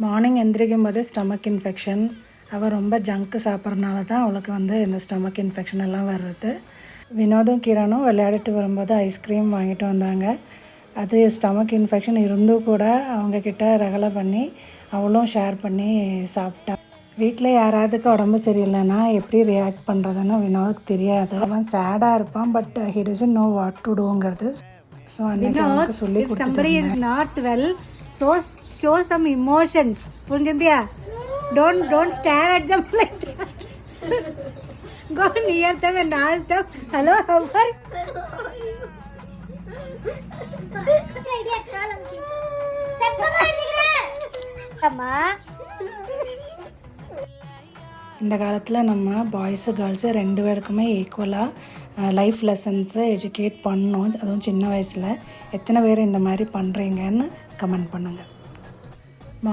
Morning எந்திரிக்கும் போது stomach infection. அவள் ரொம்ப ஜங்க்கு சாப்பிட்றனால தான் அவளுக்கு இந்த ஸ்டமக் இன்ஃபெக்ஷன் எல்லாம் வர்றது. வினோதும் கிரணும் விளையாடிட்டு வரும்போது ஐஸ்கிரீம் வாங்கிட்டு வந்தாங்க. அது ஸ்டமக் இன்ஃபெக்ஷன் இருந்தும் கூட அவங்கக்கிட்ட ரகலை பண்ணி அவளும் ஷேர் பண்ணி சாப்பிட்டா. வீட்டில் யாராவதுக்கு உடம்பு சரியில்லைன்னா எப்படி ரியாக்ட் பண்ணுறதுன்னு வினோதுக்கு தெரியாது. அவன் சேடாக இருப்பான், but he doesn't know what to டூங்கிறது. ஸோ அன்னைக்கு அவனுக்கு சொல்லி கொடுத்துட்டேன். show some emotions. புரிஞ்சுதியா? don't stare at them like that. Go near them and ask them, hello, how are you? இந்த காலத்தில் நம்ம பாய்ஸு கேர்ள்ஸு 2 பேருக்குமே ஈக்குவலாக லைஃப் லெசன்ஸை எஜுகேட் பண்ணணும். அதுவும் சின்ன வயசில். எத்தனை பேர் இந்த மாதிரி பண்ணுறீங்கன்னு கமெண்ட் பண்ணுங்கள்.